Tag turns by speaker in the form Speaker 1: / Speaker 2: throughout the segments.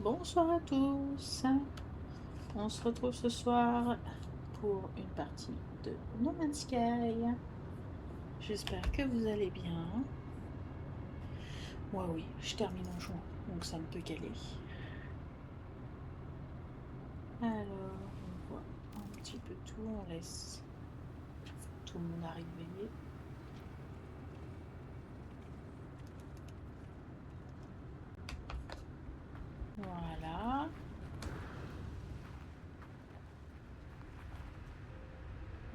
Speaker 1: Bonsoir à tous. On se retrouve ce soir pour une partie de No Man's Sky. J'espère que vous allez bien. Moi oui, je termine en juin, donc ça ne peut qu'aller. Alors, on voit un petit peu tout, on laisse tout le monde arriver. Voilà.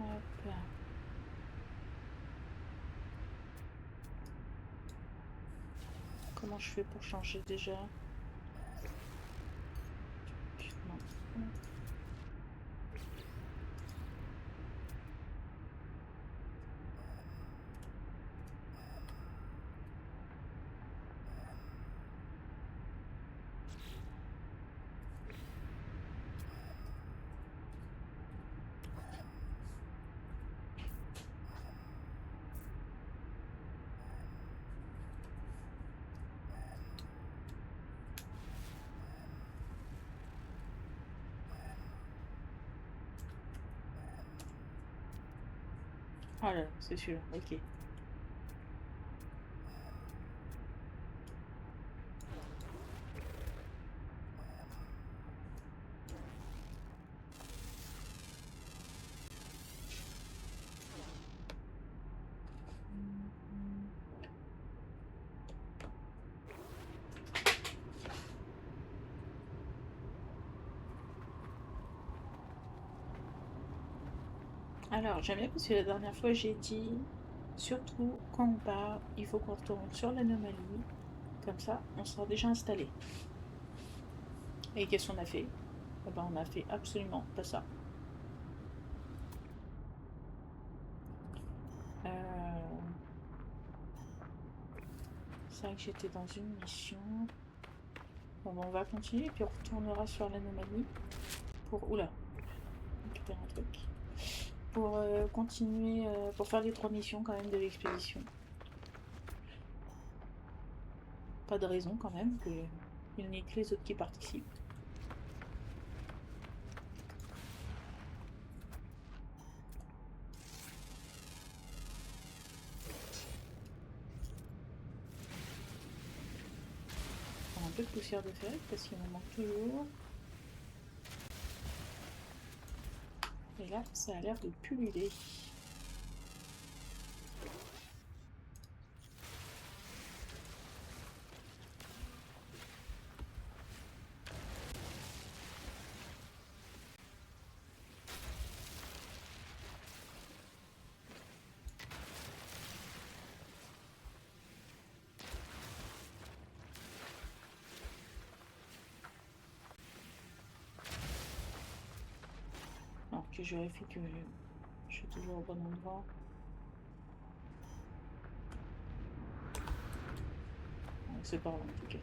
Speaker 1: Hop. Comment je fais pour changer déjà? Non. Ah là, c'est celui-là, ok. Alors, j'aime bien parce que la dernière fois j'ai dit, surtout quand on part, il faut qu'on retourne sur l'anomalie, comme ça on sera déjà installé. Et qu'est-ce qu'on a fait? Eh ben, on a fait absolument pas ça. C'est vrai que j'étais dans une mission. Bon, ben, on va continuer et puis on retournera sur l'anomalie pour... Oula, récupérer un truc. Pour continuer, pour faire les 3 missions quand même de l'expédition. Pas de raison quand même qu'il n'y ait que les autres qui participent. On a un peu de poussière de fer parce qu'il en manque toujours. Et là, ça a l'air de pulluler. Alors que je vérifie que je suis toujours au bon endroit. C'est par là en tout cas.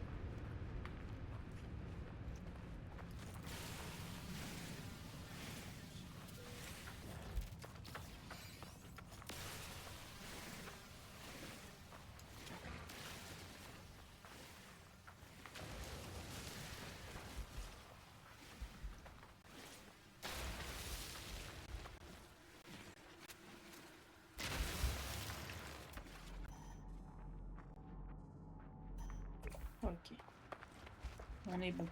Speaker 1: Ok. On est bon.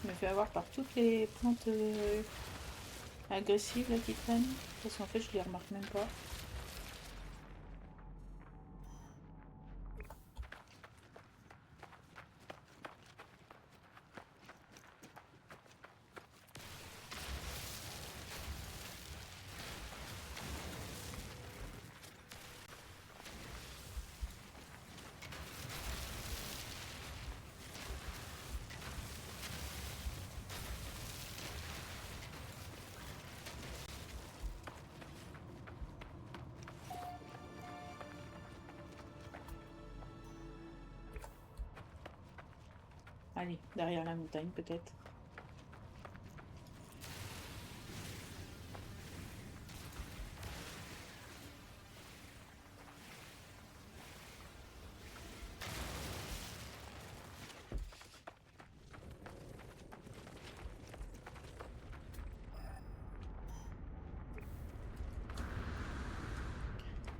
Speaker 1: Je me fais avoir par toutes les plantes agressives là qui traînent. Parce qu'en fait, je les remarque même pas. Allez, derrière la montagne peut-être.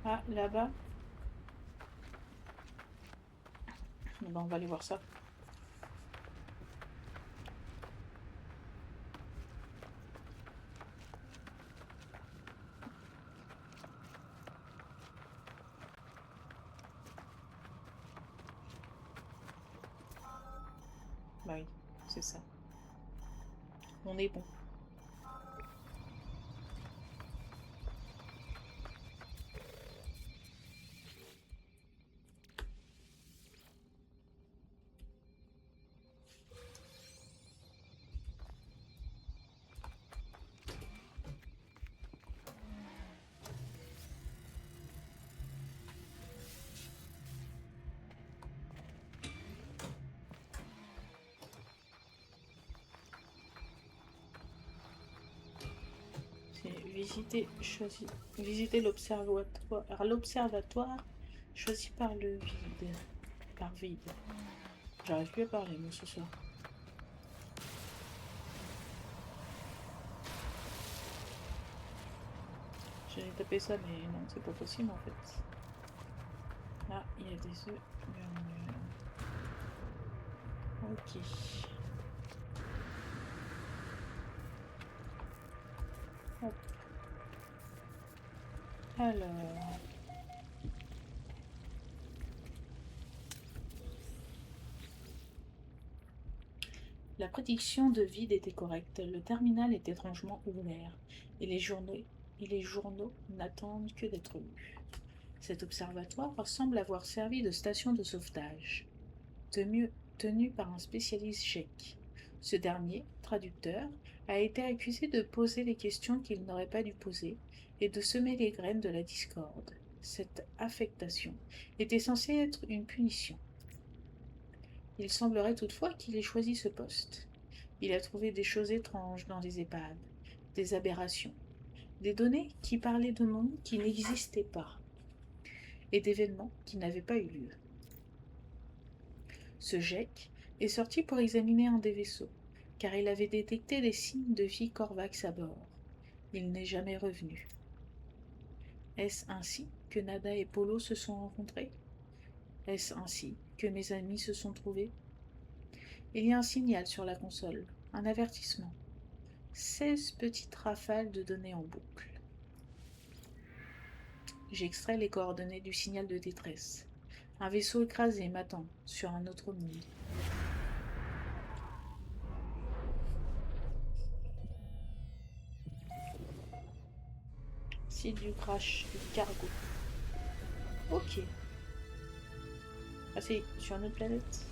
Speaker 1: Ah, là-bas. Bon, on va aller voir ça. Bah oui, c'est ça. On est bon. Visiter l'observatoire choisi par le vide. Par vide. J'arrive plus à parler, moi, ce soir. J'allais taper ça, mais non, c'est pas possible, en fait. Là, il y a des œufs. Ok. Hop. Alors... La prédiction de vide était correcte. Le terminal est étrangement ouvert. Et les journaux n'attendent que d'être lus. Cet observatoire semble avoir servi de station de sauvetage, tenu par un spécialiste tchèque. Ce dernier, traducteur, a été accusé de poser les questions qu'il n'aurait pas dû poser et de semer les graines de la discorde. Cette affectation était censée être une punition. Il semblerait toutefois qu'il ait choisi ce poste. Il a trouvé des choses étranges dans les EHPAD, des aberrations, des données qui parlaient de mondes qui n'existaient pas et d'événements qui n'avaient pas eu lieu. Ce GEC est sorti pour examiner un des vaisseaux, car il avait détecté des signes de vie Corvax à bord. Il n'est jamais revenu. Est-ce ainsi que Nada et Polo se sont rencontrés? Est-ce ainsi que mes amis se sont trouvés? Il y a un signal sur la console, un avertissement. 16 petites rafales de données en boucle. J'extrais les coordonnées du signal de détresse. Un vaisseau écrasé m'attend sur un autre monde. Site du crash du cargo. Ok. Ah c'est sur une autre planète.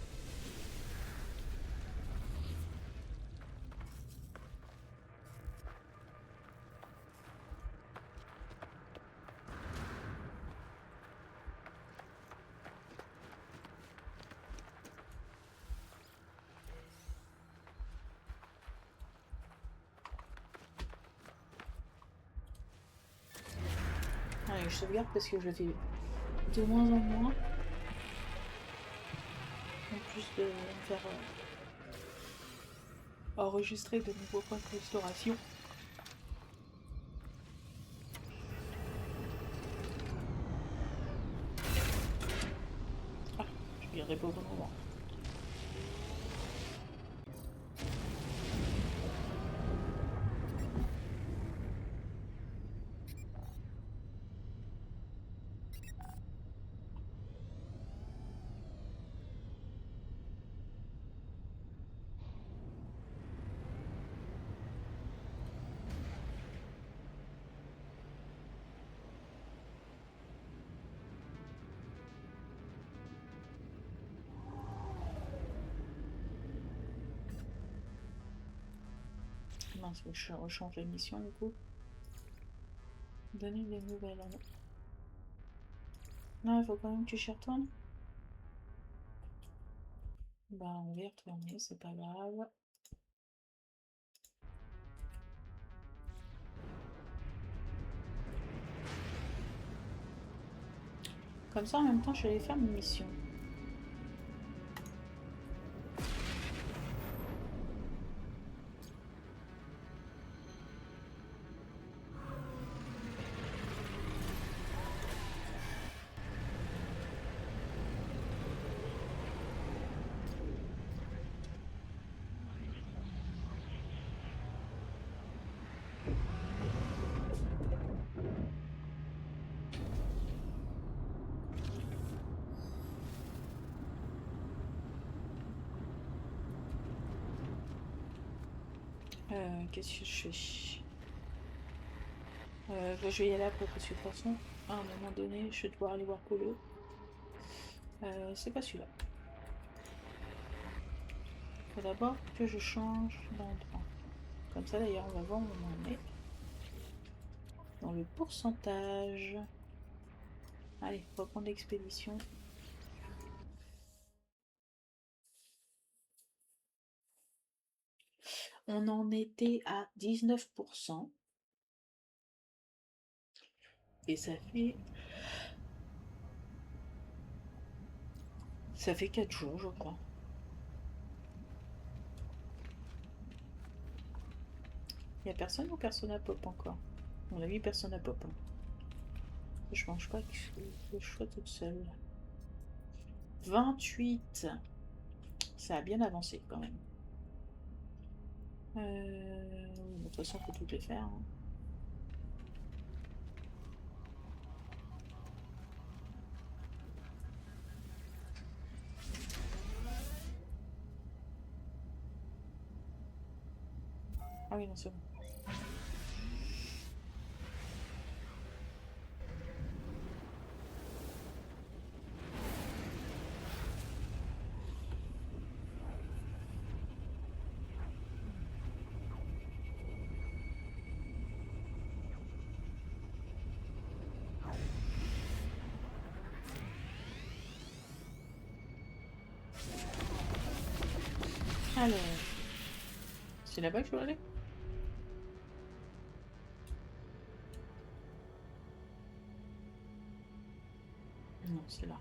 Speaker 1: Allez, je sauvegarde parce que je le fais de moins en moins. En plus de me faire enregistrer de nouveaux points de restauration. Ah, je viendrai pas au bon moment. Mince, je rechange la mission du coup. Donner des nouvelles. Non, il faut quand même que tu y retournes. Bah, on va y retourner, c'est pas grave. Comme ça, en même temps, je vais aller faire mes missions. Qu'est-ce que je fais? Je vais y aller après parce que de toute façon, à un moment donné, je vais devoir aller voir Polo. C'est pas celui-là. Faut d'abord que je change d'endroit. Comme ça d'ailleurs, on va voir où on en est. Dans le pourcentage. Allez, reprendre l'expédition. On en était à 19%. Et ça fait... Ça fait 4 jours, je crois. Il n'y a personne ou personne à pop encore? On a mis personne à pop. Hein. Je mange pas que je sois toute seule. 28. Ça a bien avancé quand même. De toute façon, on peut toutes les faire. Hein. Ah oui, non, c'est bon. Alors, c'est là-bas que je dois aller? Non, c'est là.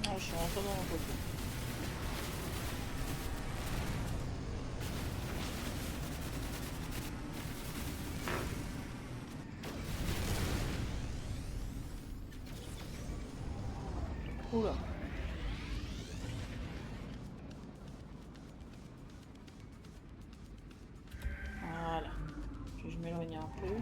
Speaker 1: Ah, je suis rentrée dans mon poteau. Oula. Voilà. Je m'éloigne un peu.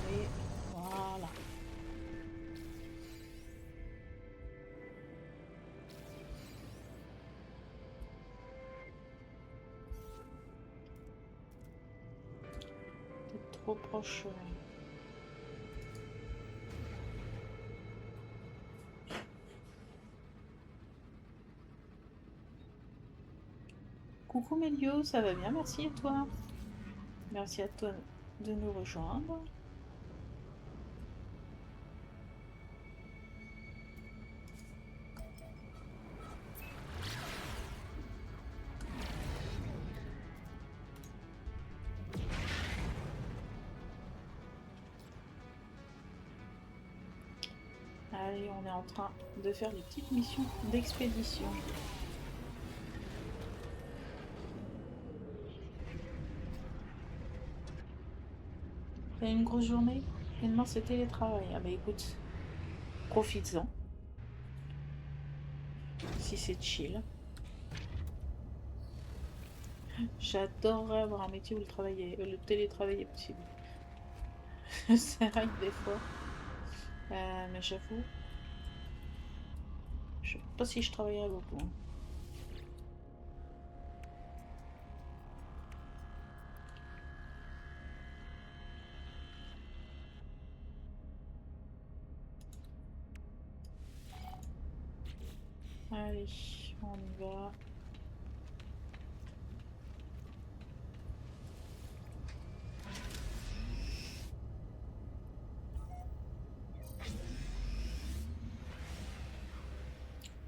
Speaker 1: Allez, voilà. T'es trop proche. Coucou Mélio, ça va bien, merci et toi? Merci à toi de nous rejoindre. Et on est en train de faire des petites missions d'expédition. T'as une grosse journée et demain c'est télétravail. Ah bah écoute, profites-en. Si c'est chill. J'adorerais avoir un métier où le télétravail est possible. C'est vrai que des fois. Mais j'avoue, je sais pas si je travaillerais beaucoup. Hein. Allez, on y va.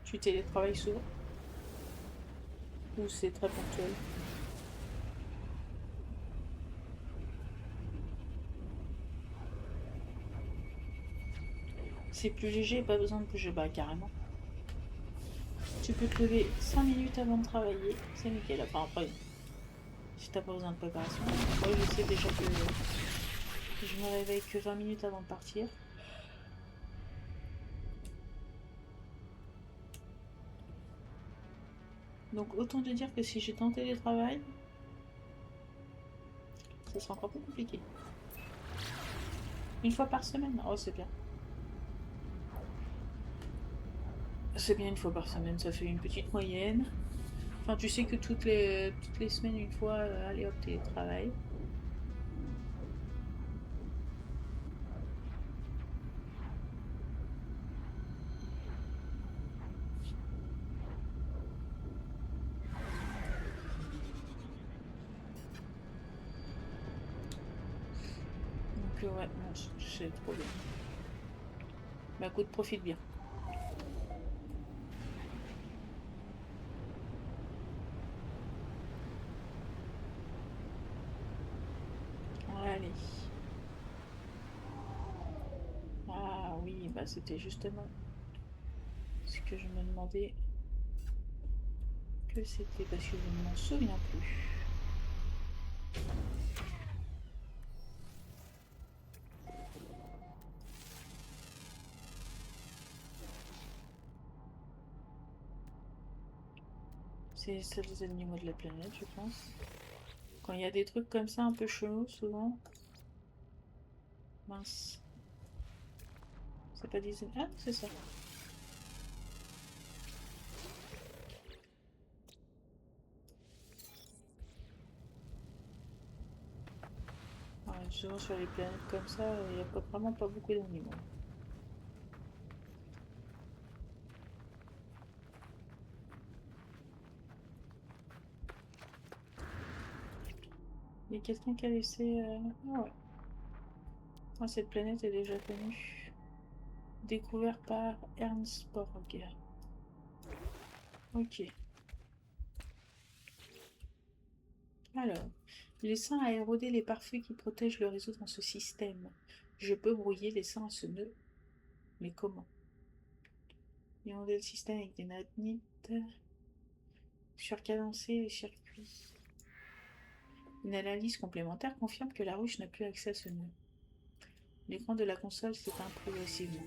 Speaker 1: Tu télétravailles souvent? Ou c'est très ponctuel? C'est plus léger, pas besoin de bouger. Bah carrément. Tu peux te lever 5 minutes avant de travailler, c'est nickel. Enfin après, si t'as pas besoin de préparation. Moi je sais déjà que je me réveille que 20 minutes avant de partir. Donc autant te dire que si j'étais en télétravail, ça serait encore plus compliqué. Une fois par semaine? Oh c'est bien. C'est bien une fois par semaine, ça fait une petite moyenne. Enfin tu sais que toutes les semaines, une fois, allez hop, télétravail. Donc ouais, non, c'est trop bien. Bah écoute, profite bien. Allez. Ah oui, bah c'était justement ce que je me demandais que c'était parce que je ne m'en souviens plus. C'est les seuls animaux de la planète, je pense. Quand il y a des trucs comme ça un peu chelous, souvent. Mince. C'est pas des... Ah, c'est ça. Ouais, souvent sur les planètes comme ça, il n'y a vraiment pas beaucoup d'animaux. Il y a quelqu'un qui a laissé... Ah ouais. Ah, cette planète est déjà connue. Découvert par Ernst Borg. Ok. Alors, l'essaim a érodé les pare-feux qui protègent le réseau dans ce système. Je peux brouiller l'essaim à ce nœud. Mais comment? Inonder le système avec des nanites. Surcadencer les circuits. Une analyse complémentaire confirme que la ruche n'a plus accès à ce nœud. L'écran de la console s'éteint progressivement.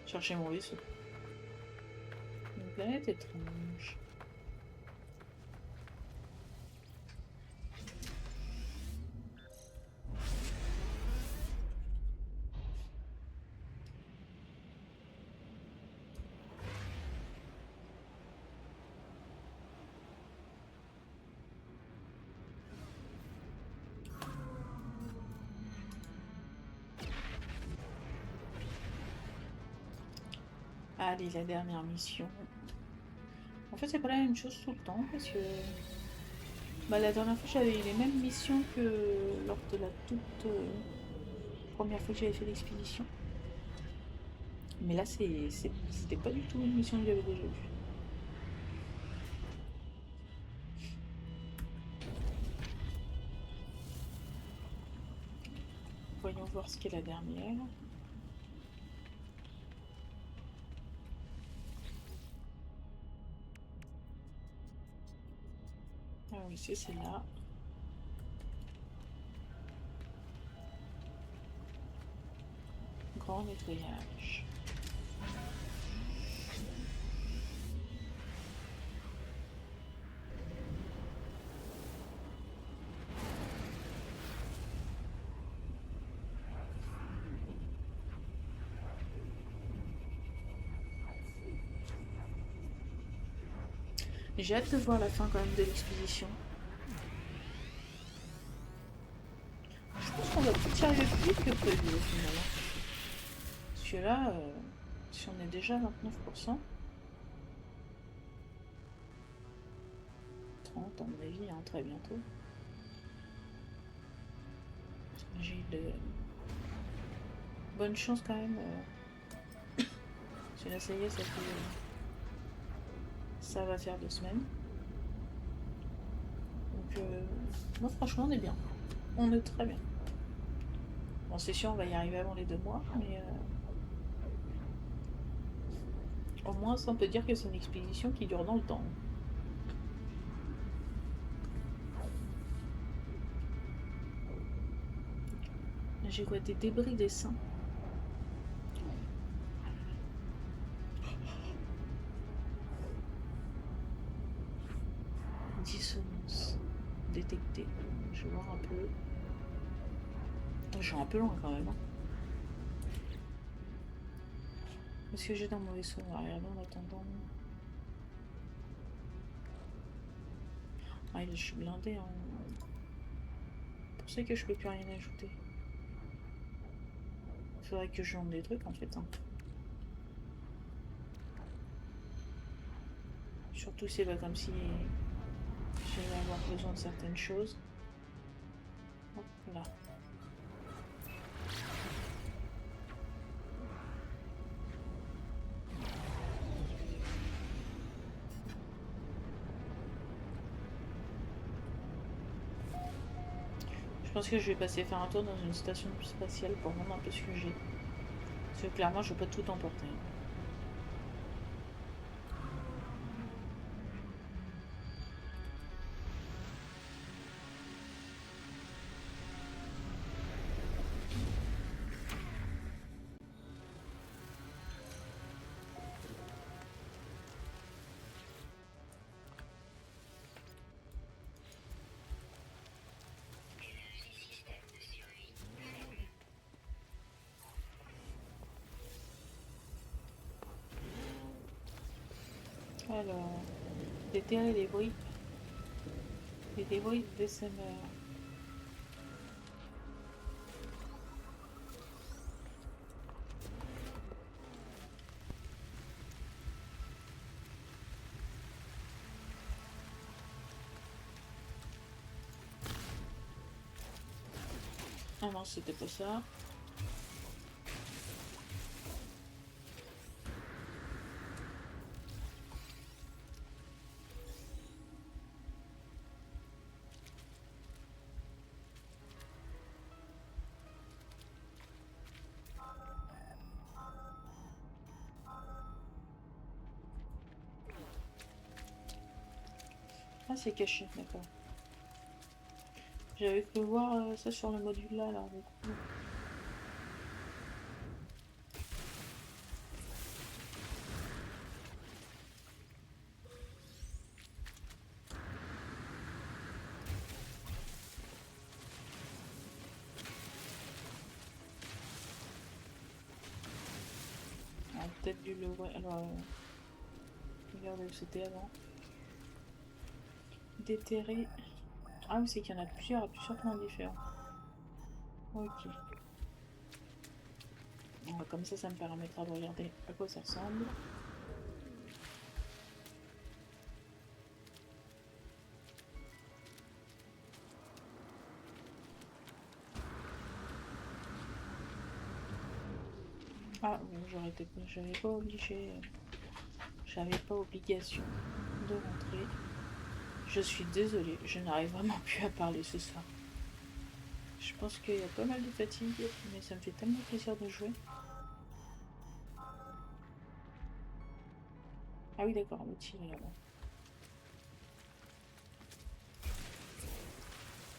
Speaker 1: Cherchez mon vaisseau. Une planète étrange. Allez, la dernière mission. En fait, c'est pas la même chose tout le temps parce que bah, la dernière fois, j'avais eu les mêmes missions que lors de la toute première fois que j'avais fait l'expédition. Mais là, c'était pas du tout une mission que j'avais déjà vue. Voyons voir ce qu'est la dernière. Ah oui, c'est celle-là. Grand nettoyage. J'ai hâte de voir la fin quand même de l'expédition. Je pense qu'on va peut-être y arriver plus vite que prévu au final. Parce que là, si on est déjà à 29%, 30 à mon avis, hein, très bientôt. J'ai eu de bonne chance quand même. Parce que là, ça y est, ça va faire 2 semaines. Donc, non, franchement, on est bien. On est très bien. Bon, c'est sûr, on va y arriver avant les 2 mois, mais au moins, ça, on peut dire que c'est une expédition qui dure dans le temps. J'ai quoi, des débris des seins. Dissonance détectée. Je vais voir un peu. Je suis un peu loin quand même. Hein. Est-ce que j'ai dans mon vaisseau? On va regarder en attendant. Ah, je suis blindée. Hein. C'est pour ça que je peux plus rien ajouter. Faudrait que je vende des trucs en fait. Hein. Surtout c'est pas comme si j'allais avoir besoin de certaines choses. Hop là. Je pense que je vais passer faire un tour dans une station spatiale pour vendre un peu ce que j'ai. Parce que clairement je vais pas tout emporter. Alors, déterrer les bruits. Et des bruits d'SMR. Ah non, c'était pas ça. Ah, c'est caché, d'accord. J'avais cru voir ça sur le module là, alors du coup. On a peut-être dû le voir. Alors, regardez où c'était avant. Déterrer. Ah oui, c'est qu'il y en a plusieurs à plusieurs plans différents. Ok. Bon, comme ça me permettra de regarder à quoi ça ressemble. Ah, bon, j'avais pas obligation de rentrer. Je suis désolée, je n'arrive vraiment plus à parler ce soir. Je pense qu'il y a pas mal de fatigue, mais ça me fait tellement plaisir de jouer. Ah oui, d'accord, l'outil est là-bas.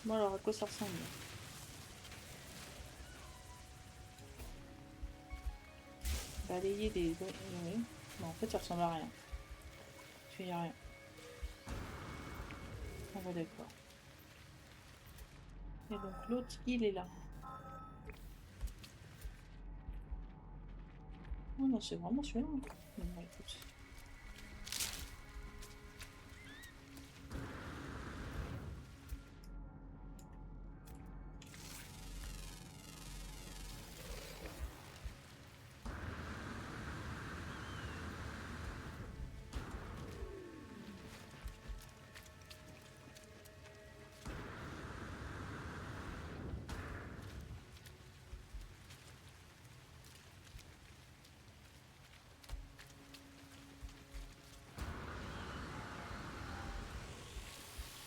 Speaker 1: Bon, alors à quoi ça ressemble? Balayer des... Oui. Bon, en fait, ça ressemble à rien. Tu fais rien. On va d'accord. Et donc l'autre, il est là. Oh non, c'est vraiment celui-là. Bon, écoute.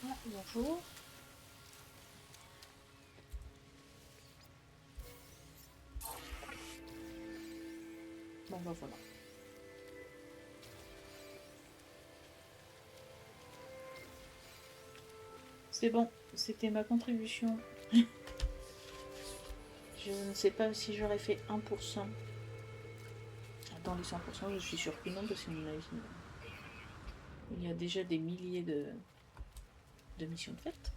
Speaker 1: Ah, bonjour. Bon, bah voilà. C'est bon, c'était ma contribution. Je ne sais pas si j'aurais fait 1%. Dans les 100%, je suis sûre que non, parce qu'il y a déjà des milliers de missions de faites.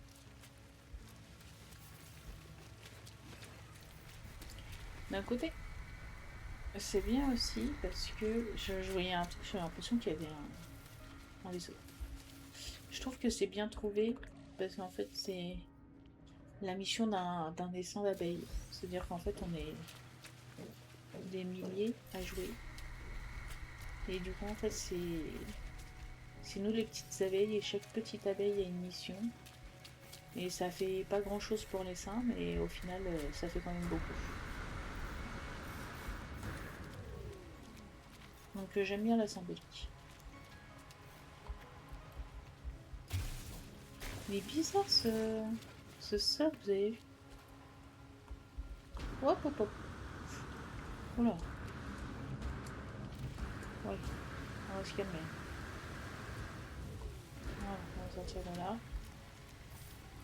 Speaker 1: D'un côté, c'est bien aussi parce que je voyais un truc, j'ai l'impression qu'il y avait un vaisseau. Je trouve que c'est bien trouvé parce qu'en fait, c'est la mission d'un essaim d'abeilles. C'est-à-dire qu'en fait, on est des milliers à jouer. Et du coup, en fait, c'est nous les petites abeilles et chaque petite abeille a une mission. Et ça fait pas grand chose pour l'essaim, mais au final, ça fait quand même beaucoup. Donc j'aime bien la symbolique. Il est bizarre ce sort, vous avez vu? Hop hop hop. Oula. Ouais, on va se calmer. Voilà, on va sortir de là.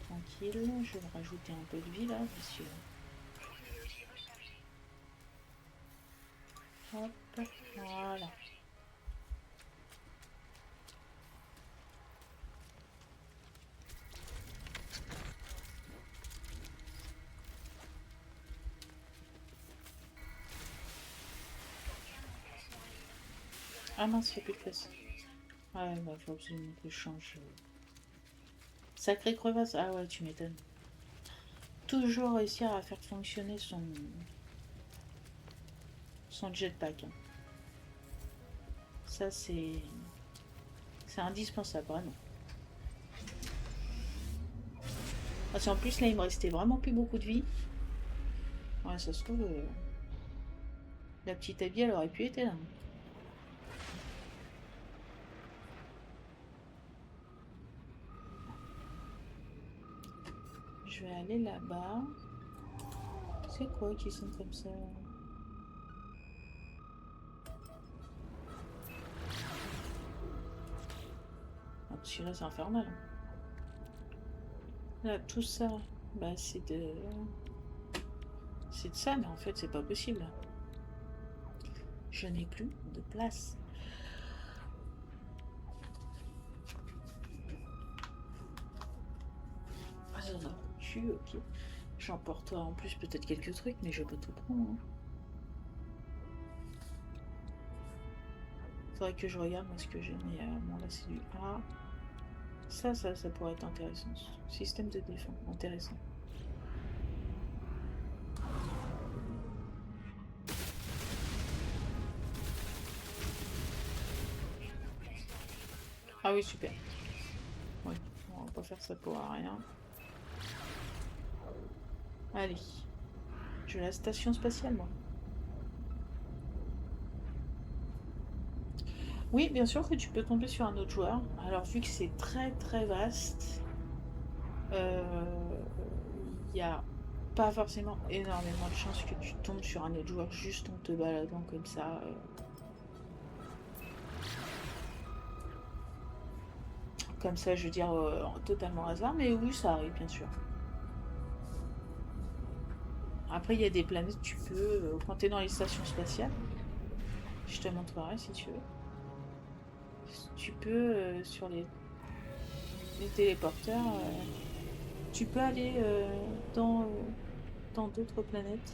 Speaker 1: Tranquille, je vais rajouter un peu de vie là, monsieur. Hop, voilà. Ah mince, il n'y a plus de place. Ah ouais, bah faut absolument que je change. Sacrée crevasse. Ah ouais, tu m'étonnes. Toujours réussir à faire fonctionner son jetpack. Hein. Ça, c'est indispensable, vraiment. Parce qu'en plus, là, il me restait vraiment plus beaucoup de vie. Ouais, ça se trouve, la petite Abby, elle aurait pu être là. Je vais aller là-bas. C'est quoi qui sont comme ça? Ah, celui-là, c'est infernal. Là, tout ça, bah, c'est de ça, mais en fait, c'est pas possible. Je n'ai plus de place. Ah, j'en ai cul, ok. J'emporte en plus peut-être quelques trucs, mais je peux tout prendre. Hein. Faudrait que je regarde moi ce que j'ai, mais bon là c'est du A. Ça pourrait être intéressant. Système de défense, intéressant. Ah oui, super. Oui, on va pas faire ça pour rien. Allez. Je veux la station spatiale, moi. Oui, bien sûr que tu peux tomber sur un autre joueur. Alors, vu que c'est très très vaste, il y a pas forcément énormément de chances que tu tombes sur un autre joueur juste en te baladant comme ça. Comme ça, je veux dire, totalement hasard, mais oui, ça arrive, bien sûr. Après, il y a des planètes, tu peux, quand tu es dans les stations spatiales, je te montrerai si tu veux, tu peux, sur les téléporteurs, tu peux aller dans d'autres planètes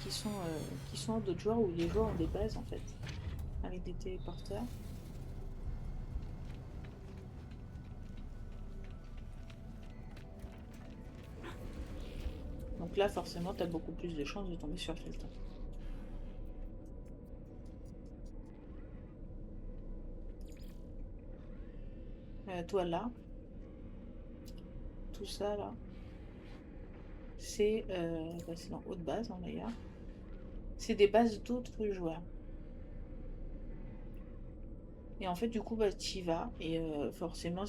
Speaker 1: qui sont d'autres joueurs où les joueurs ont des bases, en fait, avec des téléporteurs. Donc là, forcément, tu as beaucoup plus de chances de tomber sur quelqu'un. Toi, là, tout ça, là, c'est c'est dans haute base, hein, d'ailleurs. C'est des bases d'autres joueurs. Et en fait, du coup, bah, tu y vas. Et forcément,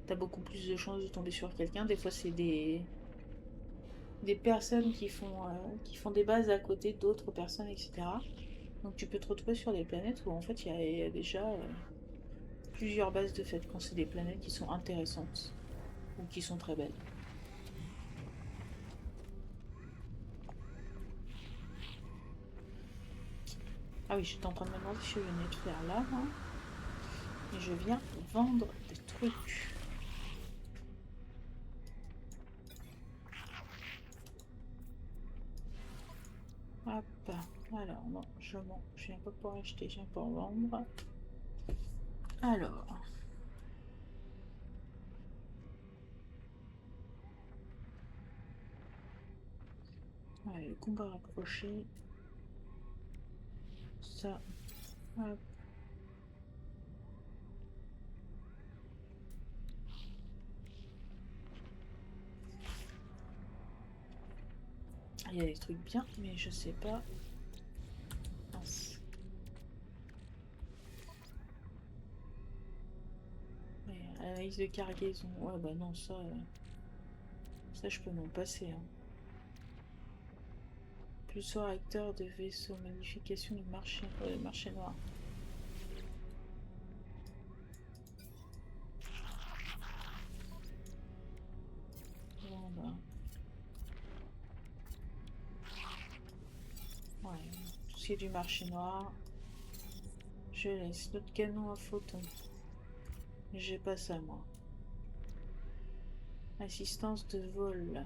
Speaker 1: t'as beaucoup plus de chances de tomber sur quelqu'un. Des fois, c'est des personnes qui font des bases à côté d'autres personnes, etc. Donc, tu peux te retrouver sur des planètes où, en fait, il y a déjà plusieurs bases de fait quand c'est des planètes qui sont intéressantes ou qui sont très belles. Ah oui, j'étais en train de me demander ce que je venais de faire là, moi. Et je viens vendre des trucs. Hop. Alors, non, je viens pas pour acheter, je viens pour vendre. Alors. Ouais, le combat rapproché. Ça. Hop. Il y a des trucs bien, mais je sais pas. Mince. Ouais, analyse de cargaison. Ouais, bah non, ça je peux m'en passer. Hein. Plusieurs acteurs de vaisseaux, modification du marché noir. Bon, bah. Ouais, tout ce qui est du marché noir. Je laisse l'autre canon à photon. J'ai pas ça, moi. Assistance de vol.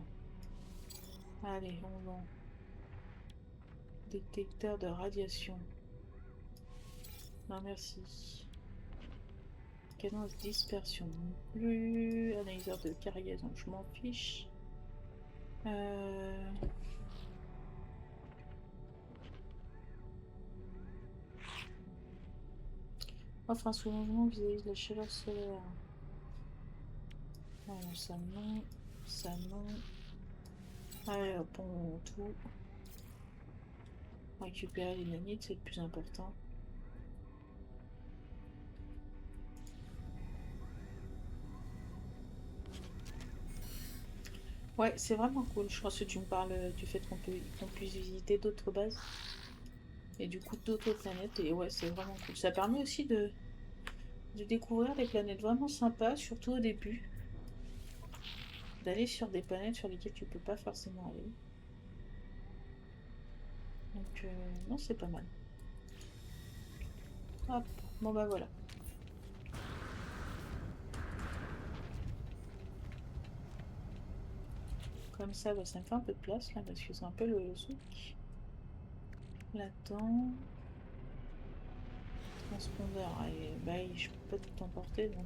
Speaker 1: Allez, on vend. Détecteur de radiation. Non, merci. Canon de dispersion non plus. Analyseur de cargaison, je m'en fiche. Offre un soulagement vis-à-vis de la chaleur solaire. Non, ça non. Ça non. Allez, hop, on tout. Récupérer les nanites, c'est le plus important. Ouais, c'est vraiment cool. Je pense que tu me parles du fait qu'on puisse visiter d'autres bases et du coup d'autres planètes. Et ouais, c'est vraiment cool. Ça permet aussi de découvrir des planètes vraiment sympas, surtout au début. D'aller sur des planètes sur lesquelles tu peux pas forcément aller. Donc, non, c'est pas mal. Hop, bon bah voilà. Comme ça, bah, ça me fait un peu de place là, parce que c'est un peu le souk. Là-dedans. Transpondeur. Et bah, je peux pas tout emporter, donc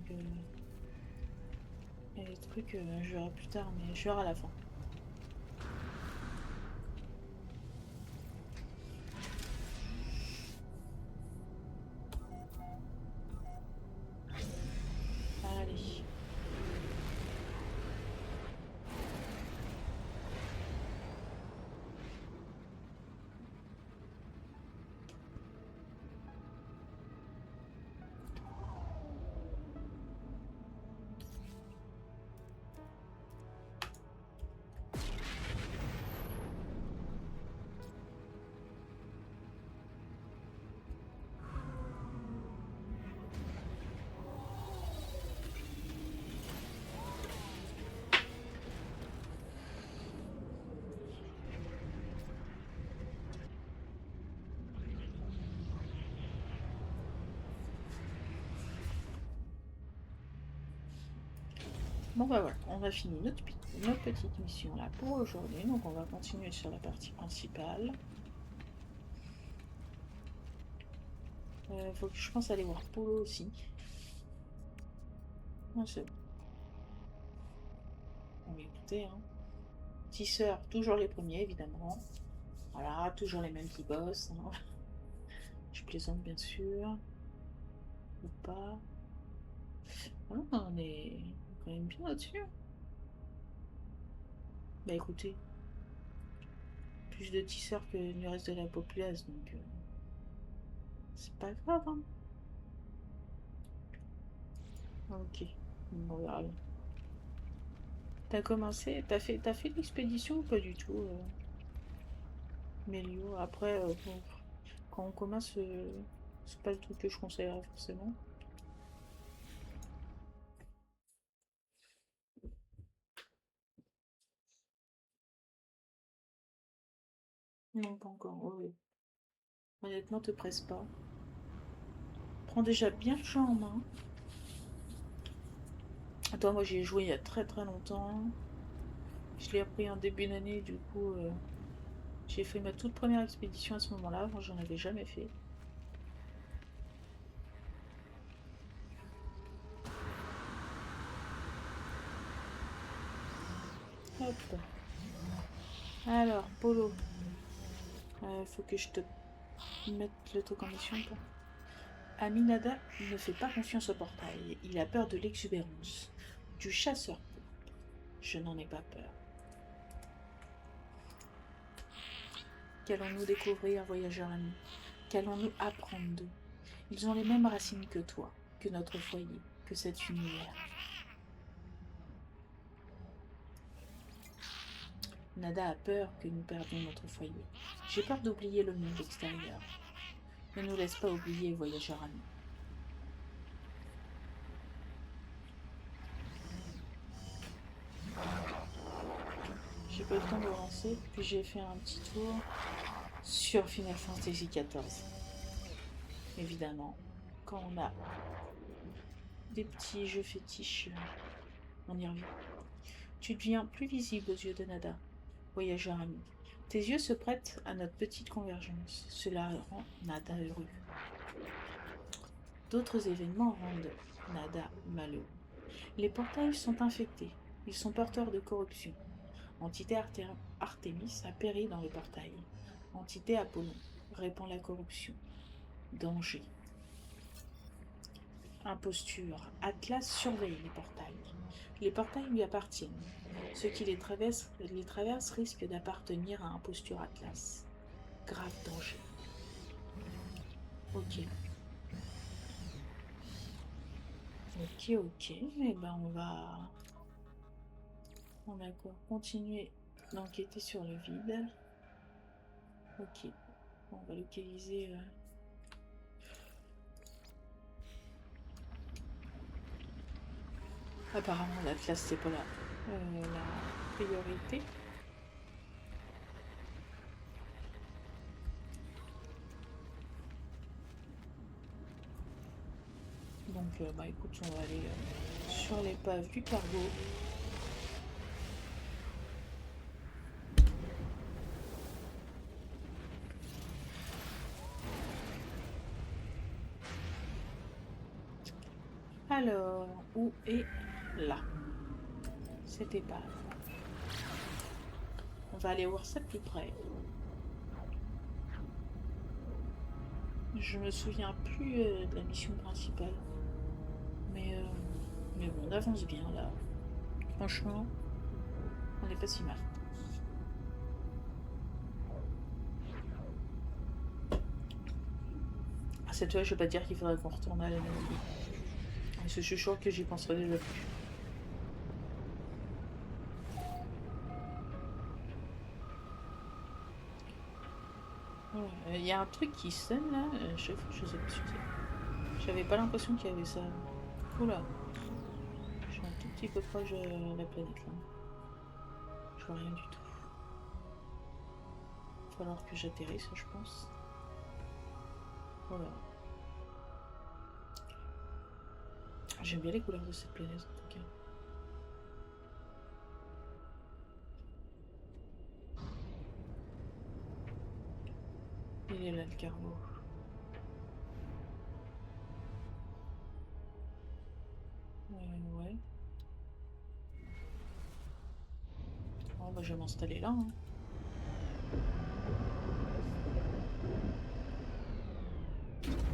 Speaker 1: il y a des trucs, je verrai plus tard, mais je verrai à la fin. Allez. Bon bah voilà, on a fini notre petite mission là pour aujourd'hui, donc on va continuer sur la partie principale. Faut que je pense aller voir Polo aussi. Ah, c'est bon. On va écouter, hein. Tisseurs, toujours les premiers évidemment. Voilà, toujours les mêmes qui bossent, hein. Je plaisante bien sûr. Ou pas. Ah, on est quand même bien là-dessus. Bah écoutez, plus de tisseurs que le reste de la populace, donc c'est pas grave, hein. Ok, on verra bien. T'as commencé, t'as fait l'expédition ou pas du tout, Mélio? Après, bon, quand on commence, c'est pas le truc que je conseillerais forcément. Non, pas encore, ouais, ouais. Honnêtement, te presse pas. Prends déjà bien le jeu en main. Attends, moi j'ai joué il y a très très longtemps. Je l'ai appris en début d'année, du coup, j'ai fait ma toute première expédition à ce moment-là. Moi, j'en avais jamais fait. Hop. Alors, Polo. Faut que je te mette le truc en mission, toi. Aminada ne fait pas confiance au portail. Il a peur de l'exubérance. Du chasseur pourpre. Je n'en ai pas peur. Qu'allons-nous découvrir, voyageurs amis? Qu'allons-nous apprendre d'eux? Ils ont les mêmes racines que toi, que notre foyer, que cet univers. Nada a peur que nous perdions notre foyer. J'ai peur d'oublier le monde extérieur. Ne nous laisse pas oublier, voyageurs amis. J'ai pas eu le temps de lancer, puis j'ai fait un petit tour sur Final Fantasy XIV. Évidemment, quand on a des petits jeux fétiches, on y revient. Tu deviens plus visible aux yeux de Nada, voyageur ami. Tes yeux se prêtent à notre petite convergence. Cela rend Nada heureux. D'autres événements rendent Nada malheureux. Les portails sont infectés. Ils sont porteurs de corruption. Entité Artémis a péri dans le portail. Entité Apollon répand la corruption. Danger. Imposture. Atlas surveille les portails. Les portails lui appartiennent. Ceux qui les traversent risquent d'appartenir à Imposture Atlas. Grave danger. Ok. Ok, ok. Eh ben on va quoi continuer d'enquêter sur le vide. Ok. On va localiser. Apparemment, l'Atlas, c'est pas la priorité. Donc, bah écoute, on va aller sur l'épave du cargo. Alors, où est là cette épave? On va aller voir ça de plus près. Je me souviens plus de la mission principale. Mais bon, on avance bien là. Franchement, on n'est pas si mal. Cette fois, je vais pas dire qu'il faudrait qu'on retourne à la Namibie. Parce que je suis sûre que j'y penserai déjà plus. Il y a un truc qui sonne là, je sais pas ce que c'est. J'avais pas l'impression qu'il y avait ça. Oula, je suis un tout petit peu proche de la planète là. Je vois rien du tout. Il va falloir que j'atterrisse, je pense. Voilà. J'aime bien les couleurs de cette planète en tout cas. Il est là le cargo. Ouais. Bon, bah, je vais m'installer là. Hein.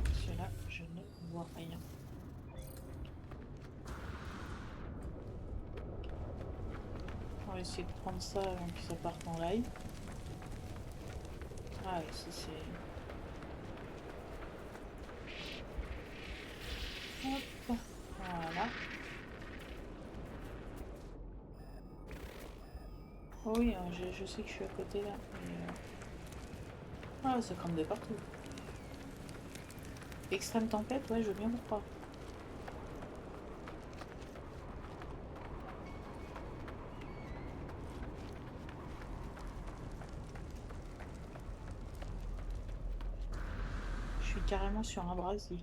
Speaker 1: Parce que là, je ne vois rien. On va essayer de prendre ça avant que ça parte en live. Ah oui, ça c'est... Hop, voilà. Oh oui, hein, je sais que je suis à côté là. Mais ah, ça crame de partout. Extrême tempête, ouais, je veux bien vous croire. Je suis carrément sur un brasier.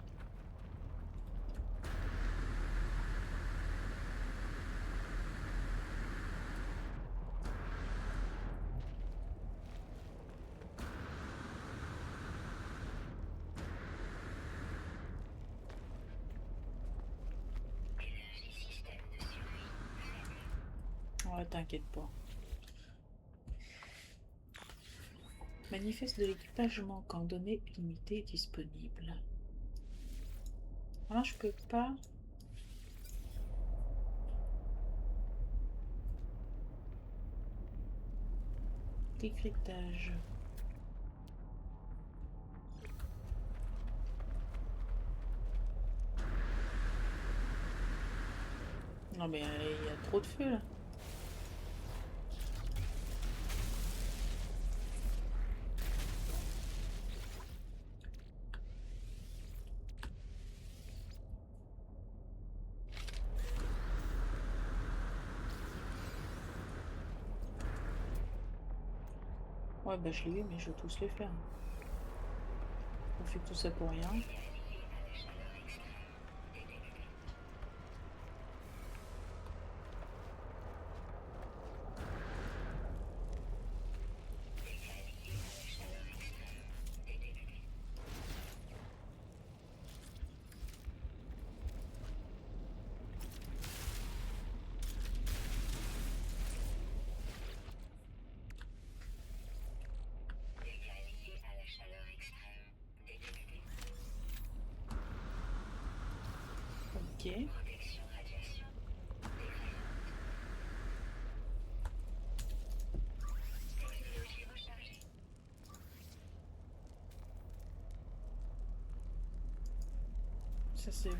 Speaker 1: Ouais, t'inquiète pas. Manifeste de l'équipage manquant, données limitées disponibles. Alors je peux pas... Décryptage. Non mais il y a trop de feu là. Ouais bah je l'ai eu mais je vais tous les faire. On fait tout ça pour rien. Ok. Ça c'est bon.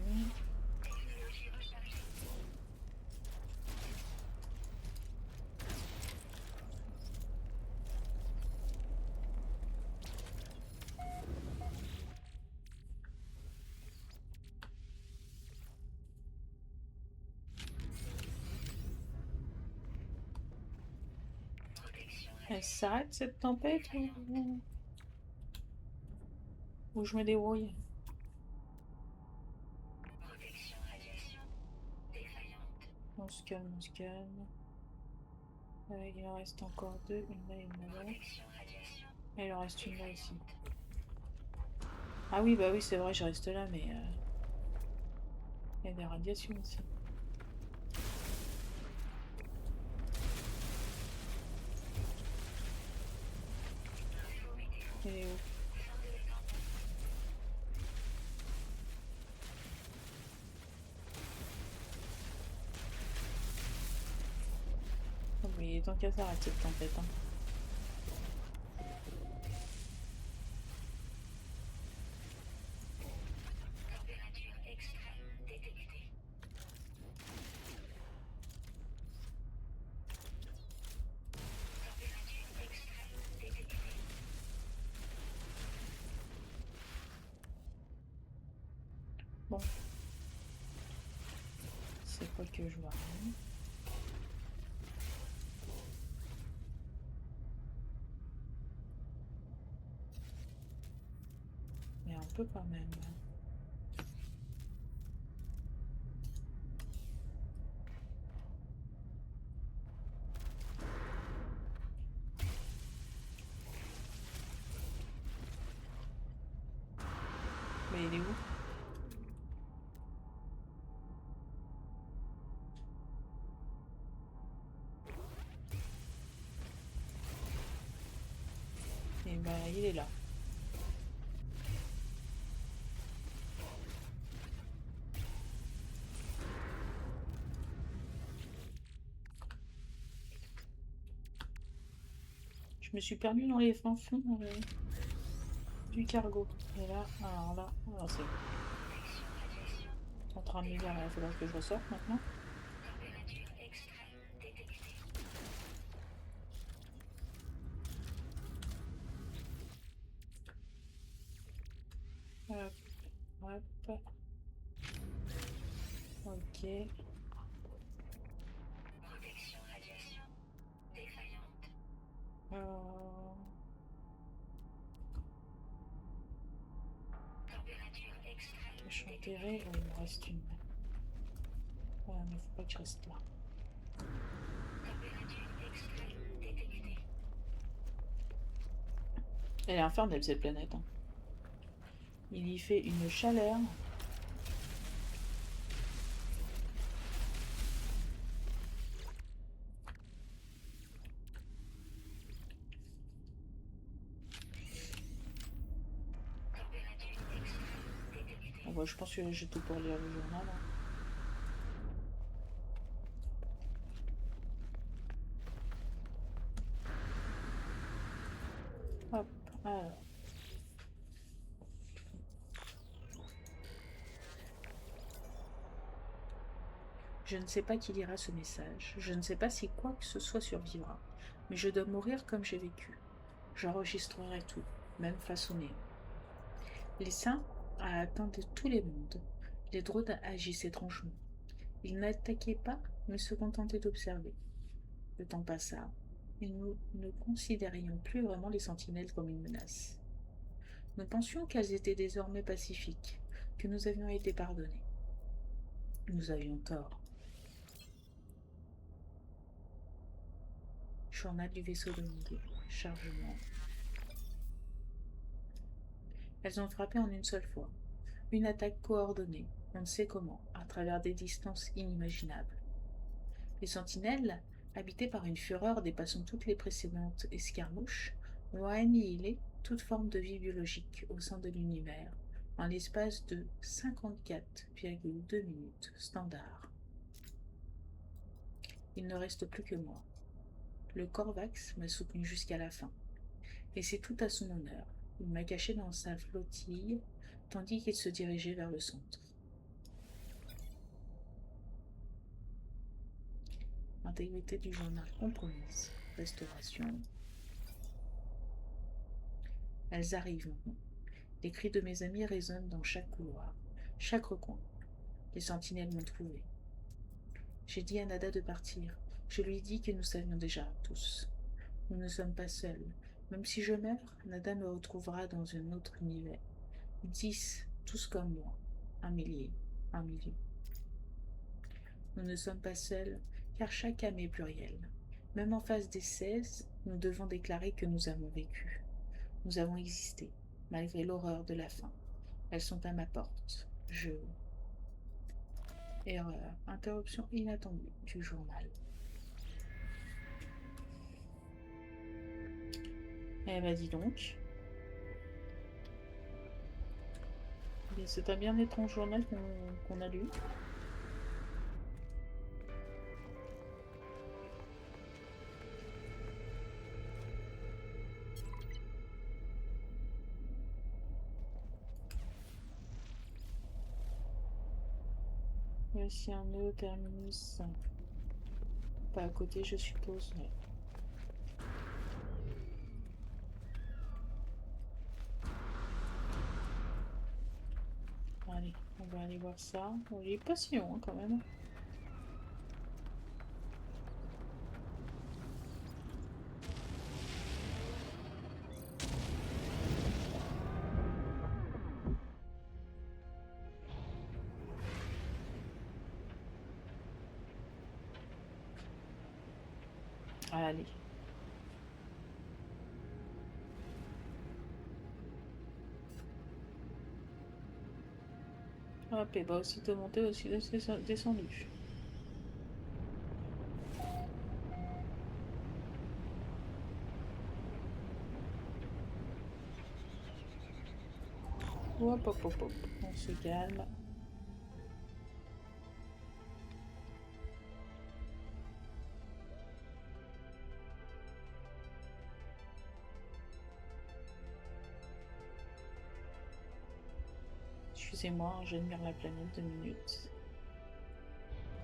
Speaker 1: Elle s'arrête cette tempête ou je me débrouille? On se calme, on se calme. Il en reste encore deux, une là et une là. Et il en reste une là ici. Ah oui, bah oui, c'est vrai, je reste là, mais il y a des radiations ici. Elle est où? Oh, mais tant qu'à s'arrête cette tempête. Hein. Bon. C'est quoi que je vois? Mais un peu quand même. Mais il est où? Et ben il est là. Je me suis perdue dans les fins fonds du cargo. Et là, alors c'est en train de me dire, il faudra que je ressorte maintenant. Hop, hop. Ok. Euh... Cache enterrée. Oh, il me reste une. Ouais, mais faut pas que je reste là. Elle est infernale cette planète. Hein. Il y fait une chaleur. Ah bah, je pense que j'ai tout pour lire le journal. Hein. Hop, alors. Je ne sais pas qui lira ce message. Je ne sais pas si quoi que ce soit survivra. Mais je dois mourir comme j'ai vécu. J'enregistrerai tout, même face au néant. Les saints a atteint de tous les mondes. Les drones agissent étrangement. Ils n'attaquaient pas, mais se contentaient d'observer. Le temps passa, et nous ne considérions plus vraiment les sentinelles comme une menace. Nous pensions qu'elles étaient désormais pacifiques, que nous avions été pardonnés. Nous avions tort. Journal du vaisseau Dominique. Chargement. Elles ont frappé en une seule fois. Une attaque coordonnée, on ne sait comment, à travers des distances inimaginables. Les sentinelles, habitées par une fureur dépassant toutes les précédentes escarmouches, ont annihilé toute forme de vie biologique au sein de l'univers en l'espace de 54,2 minutes standard. Il ne reste plus que moi. Le Corvax m'a soutenu jusqu'à la fin, et c'est tout à son honneur. Il m'a caché dans sa flottille, tandis qu'il se dirigeait vers le centre. Intégrité du journal compromise. Restauration. Elles arrivent maintenant. Les cris de mes amis résonnent dans chaque couloir, chaque recoin. Les sentinelles m'ont trouvé. J'ai dit à Nada de partir. Je lui ai dit que nous savions déjà, tous. Nous ne sommes pas seuls. Même si je meurs, Nada me retrouvera dans un autre univers. 10, tous comme moi. 1 millier, 1 million. Nous ne sommes pas seuls, car chaque âme est plurielle. Même en face des 16, nous devons déclarer que nous avons vécu. Nous avons existé, malgré l'horreur de la fin. Elles sont à ma porte. Erreur. Interruption inattendue du journal. Eh ben dis donc. C'est un bien étrange journal qu'on a lu. Voici un nœud terminus. Pas à côté, je suppose. Ouais. Allez, on va aller voir ça. Bon, il est pas si long hein, quand même. Allez. Hop, et bah aussitôt monté, aussitôt descendu. Hop, hop, hop, hop. On se calme. Excusez-moi, j'admire la planète 2 minutes.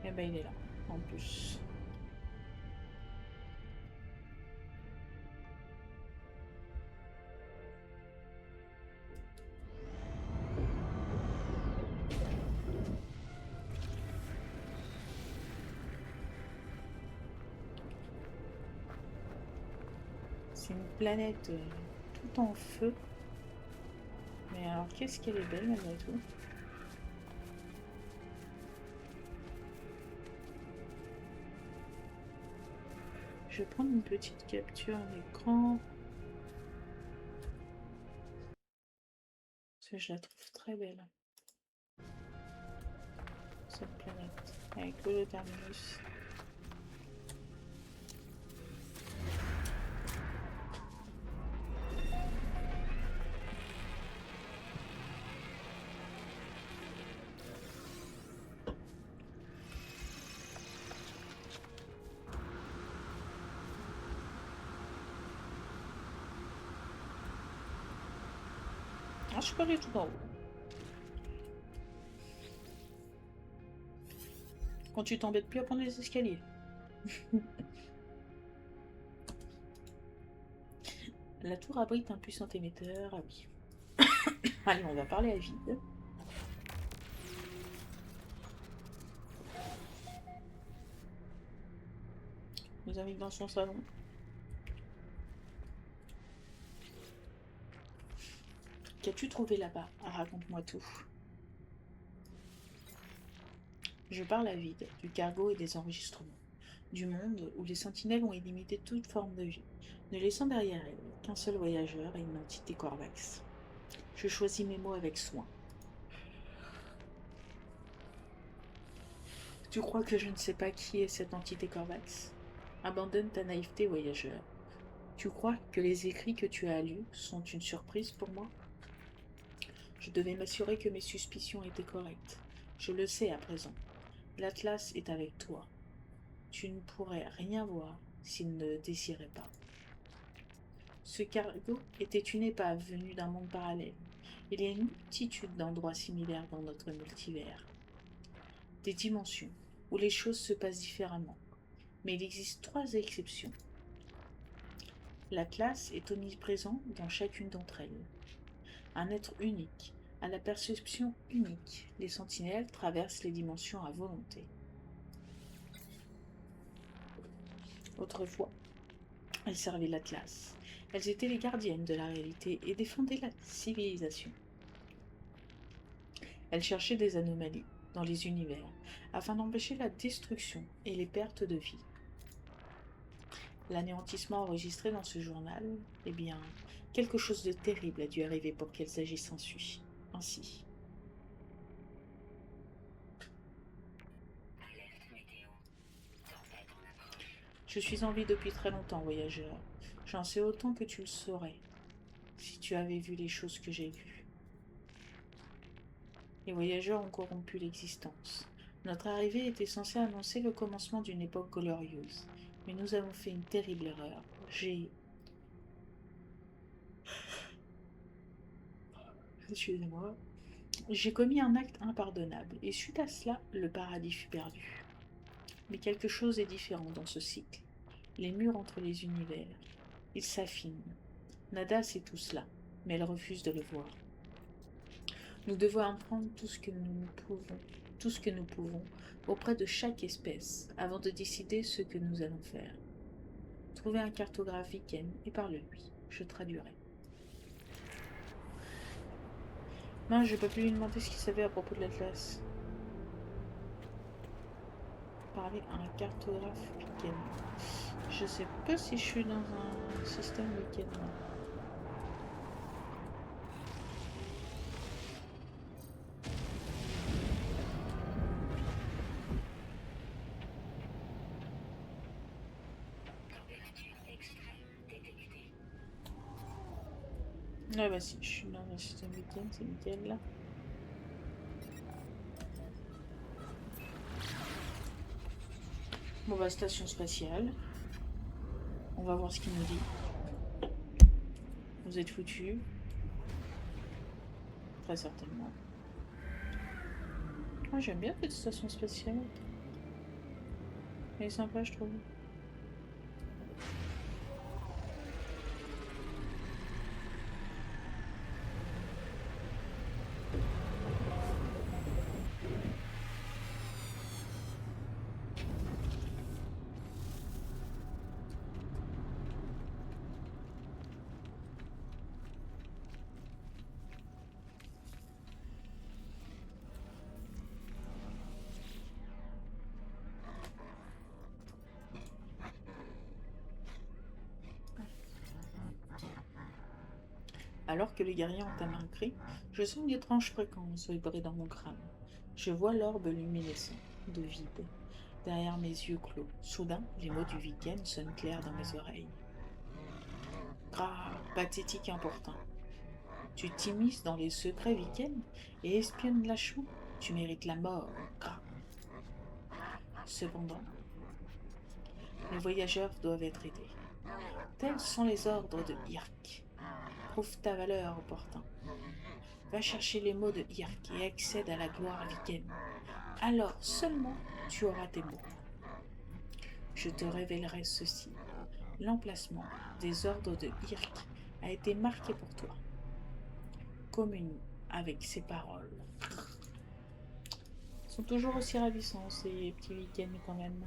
Speaker 1: Et ben il est là, en plus. C'est une planète tout en feu. Mais alors, qu'est-ce qu'elle est belle malgré tout. Je vais prendre une petite capture d'écran. Parce que je la trouve très belle. Cette planète. Avec l'holoterminus. Ah, je suis pas allée tout en haut. Quand tu t'embêtes plus à prendre les escaliers. La tour abrite un puissant émetteur. Ah oui. Allez, on va parler à vide. Nous invite dans son salon. Qu'as-tu trouvé là-bas? Raconte-moi tout. Je parle à vide, du cargo et des enregistrements. Du monde où les sentinelles ont illimité toute forme de vie, ne laissant derrière elles qu'un seul voyageur et une entité Corvax. Je choisis mes mots avec soin. Tu crois que je ne sais pas qui est cette entité Corvax? Abandonne ta naïveté, voyageur. Tu crois que les écrits que tu as lus sont une surprise pour moi? Je devais m'assurer que mes suspicions étaient correctes. Je le sais à présent. L'Atlas est avec toi. Tu ne pourrais rien voir s'il ne désirait pas. Ce cargo était une épave venue d'un monde parallèle. Il y a une multitude d'endroits similaires dans notre multivers. Des dimensions où les choses se passent différemment. Mais il existe 3 exceptions. L'Atlas est omniprésent dans chacune d'entre elles. Un être unique, à la perception unique. Les sentinelles traversent les dimensions à volonté. Autrefois, elles servaient l'Atlas. Elles étaient les gardiennes de la réalité et défendaient la civilisation. Elles cherchaient des anomalies dans les univers afin d'empêcher la destruction et les pertes de vie. L'anéantissement enregistré dans ce journal, eh bien, quelque chose de terrible a dû arriver pour qu'elles agissent ainsi. Je suis en vie depuis très longtemps, voyageur. J'en sais autant que tu le saurais, si tu avais vu les choses que j'ai vues. Les voyageurs ont corrompu l'existence. Notre arrivée était censée annoncer le commencement d'une époque glorieuse, mais nous avons fait une terrible erreur. Excusez-moi. J'ai commis un acte impardonnable, et suite à cela, le paradis fut perdu. Mais quelque chose est différent dans ce cycle. Les murs entre les univers, ils s'affinent. Nada sait tout cela, mais elle refuse de le voir. Nous devons apprendre tout ce que nous pouvons, auprès de chaque espèce, avant de décider ce que nous allons faire. Trouvez un cartographe Viken et parle-lui, je traduirai. Non, je peux plus lui demander ce qu'il savait à propos de l'Atlas. Parler à un cartographe Viken. Je sais pas si je suis dans un système Viken. Ouais, bah si, je suis dans le système week-end, c'est nickel là. Bon, bah, station spatiale. On va voir ce qu'il nous dit. Vous êtes foutus. Très certainement. Ah, j'aime bien cette station spatiale. Elle est sympa, je trouve. Alors que le guerrier entame un cri, je sens une étrange fréquence vibrer dans mon crâne. Je vois l'orbe luminescent, de vide, derrière mes yeux clos. Soudain, les mots du Viken sonnent clairs dans mes oreilles. Grave, pathétique importun. Tu t'immisces dans les secrets Viken et espionnes lâchement. Tu mérites la mort, grave. Cependant, les voyageurs doivent être aidés. Tels sont les ordres de Irk. Prouve ta valeur, opportun. Va chercher les mots de Irk et accède à la gloire Viken. Alors seulement tu auras tes mots. Je te révélerai ceci. L'emplacement des ordres de Irk a été marqué pour toi. Communie avec ces paroles. Ils sont toujours aussi ravissants, ces petits week-ends quand même.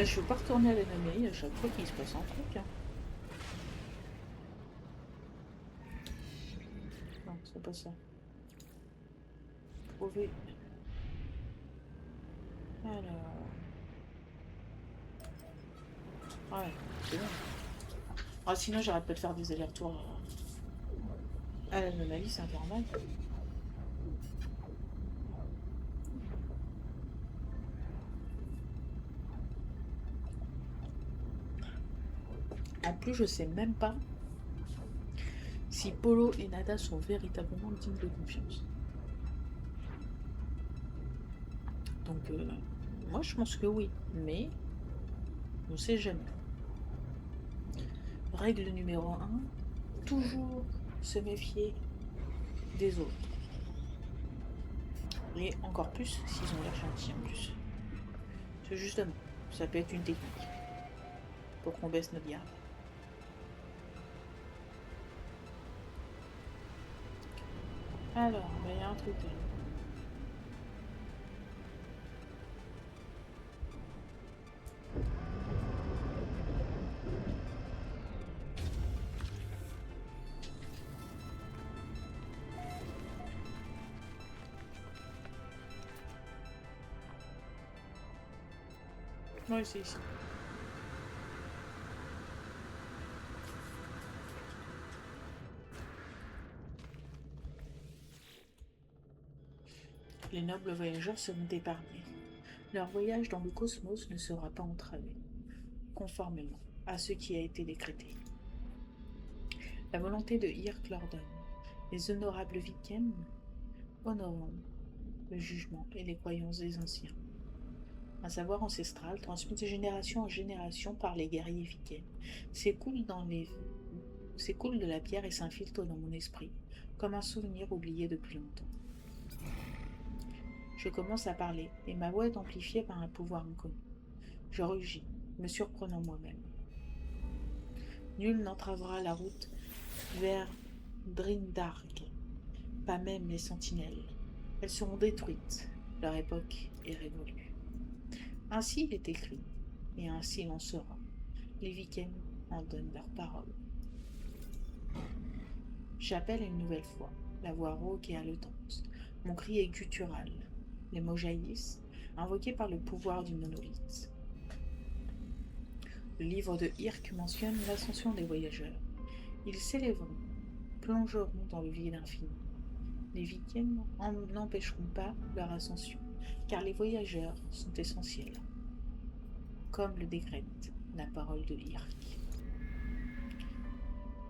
Speaker 1: Je veux pas retourner à l'anomalie à chaque fois qu'il se passe un truc. Hein. Non, c'est pas ça. Trouver. Alors. Ouais, c'est bon. Ah, sinon, j'arrête pas de faire des allers-retours à l'anomalie, c'est infernal. En plus, je sais même pas si Polo et Nada sont véritablement dignes de confiance. Donc, moi, je pense que oui, mais on sait jamais. Règle numéro 1, toujours se méfier des autres. Et encore plus s'ils ont l'air gentils en plus. C'est justement, ça peut être une technique pour qu'on baisse notre garde. Alors, il y a un truc là. Oui, c'est ici. Les nobles voyageurs seront épargnés. Leur voyage dans le cosmos ne sera pas entravé, conformément à ce qui a été décrété. La volonté de Irk leur donne. Les honorables Viken honoreront le jugement et les croyances des anciens. Un savoir ancestral transmis de génération en génération par les guerriers Viken s'écoule de la pierre et s'infiltre dans mon esprit, comme un souvenir oublié depuis longtemps. Je commence à parler, et ma voix est amplifiée par un pouvoir inconnu. Je rugis, me surprenant moi-même. Nul n'entravera la route vers Drindarg, pas même les sentinelles. Elles seront détruites, leur époque est révolue. Ainsi il est écrit, et ainsi l'en sera. Les Viken en donnent leur parole. J'appelle une nouvelle fois, la voix rauque et haletante. Mon cri est guttural. Les mots jaillissent, invoqués par le pouvoir du monolithe. Le livre de Hirk mentionne l'ascension des voyageurs. Ils s'élèveront, plongeront dans le vide infini. Les Vikings n'empêcheront pas leur ascension, car les voyageurs sont essentiels. Comme le décrète la parole de Hirk.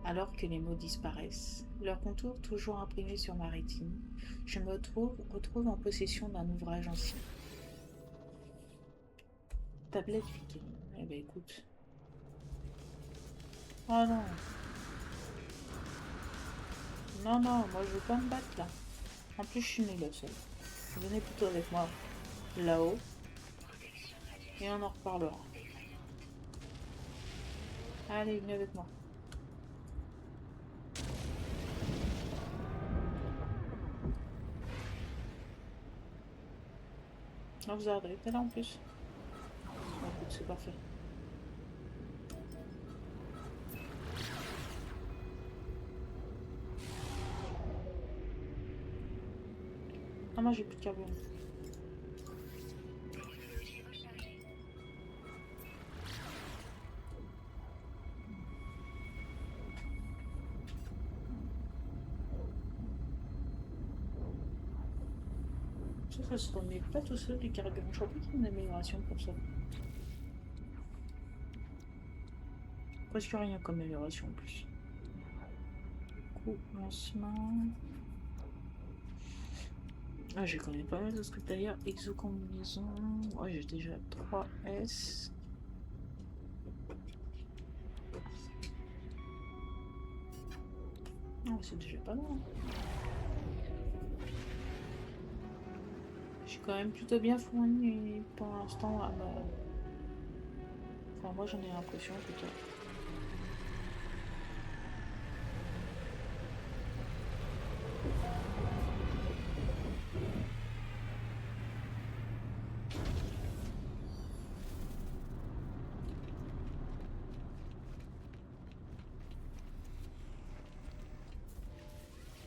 Speaker 1: Alors que les mots disparaissent, leur contour toujours imprimé sur ma rétine, je me retrouve en possession d'un ouvrage ancien. Tablette Viking. Eh ben écoute. Oh non. Non, non, moi je veux pas me battre là. En plus je suis nulle seule. Venez plutôt avec moi là-haut. Et on en reparlera. Allez, venez avec moi. Ah, vous avez là en plus. Bon, écoute, c'est parfait. Ah, moi j'ai plus de carburant. Ça se remet pas tout seul du carburant. Je crois pas qu'il y a une amélioration pour ça. Presque rien comme amélioration en plus. Coup, lancement. Ah, j'ai quand même pas mal de trucs d'ailleurs. Exo-combinaison. Ouais, j'ai déjà 3S. Oh, c'est déjà pas mal. Je suis quand même plutôt bien fournie pour l'instant. Enfin, moi j'en ai l'impression plutôt.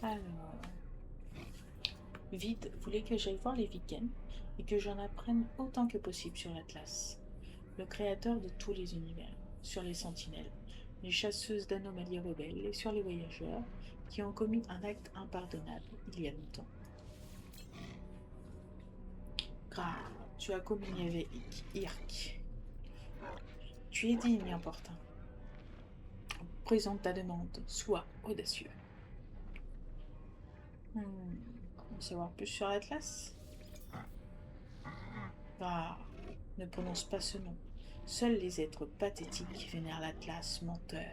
Speaker 1: Alors, Vide voulait que j'aille voir les Vikings et que j'en apprenne autant que possible sur l'Atlas, le créateur de tous les univers, sur les sentinelles, les chasseuses d'anomalies rebelles et sur les voyageurs qui ont commis un acte impardonnable il y a longtemps. Grave, tu as communié avec Hirk. Tu es digne et important. Présente ta demande, sois audacieux. En savoir plus sur l'Atlas? Ah, ne prononce pas ce nom. Seuls les êtres pathétiques vénèrent l'Atlas menteur.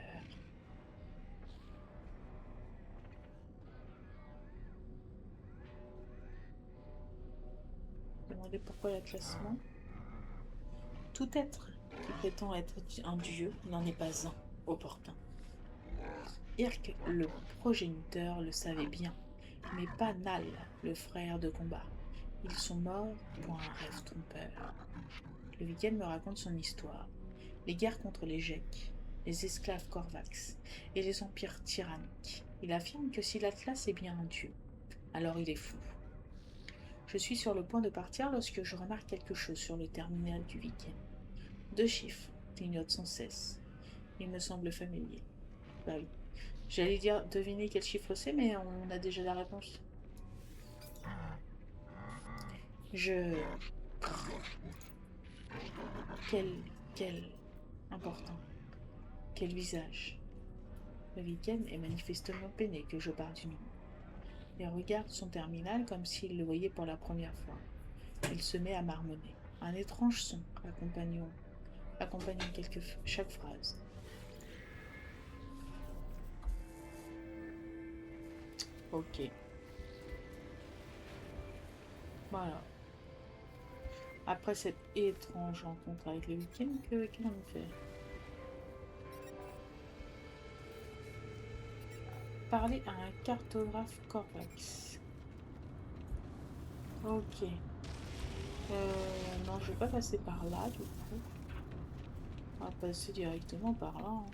Speaker 1: Demandez pourquoi l'Atlas ment. Tout être qui prétend être un dieu n'en est pas un opportun. Hirk, le progéniteur, le savait bien, mais pas Nal, le frère de combat. Ils sont morts pour un rêve trompeur. Le Viking me raconte son histoire, les guerres contre les Geeks, les esclaves Korvax et les empires tyranniques. Il affirme que si l'Atlas est bien un dieu, alors il est fou. Je suis sur le point de partir lorsque je remarque quelque chose sur le terminal du Viking. 2 chiffres clignotent sans cesse. Il me semble familier. Bah oui. J'allais dire deviner quel chiffre c'est, mais on a déjà la réponse. Quel important. Quel visage. Le Viking est manifestement peiné que je parle du nom. Il regarde son terminal comme s'il le voyait pour la première fois. Il se met à marmonner. Un étrange son accompagnant chaque phrase. Ok. Voilà. Après cette étrange rencontre avec le Viking, qu'en fait? Parler à un cartographe Korvax. Ok. Non, je vais pas passer par là, du coup. On va passer directement par là. Hein.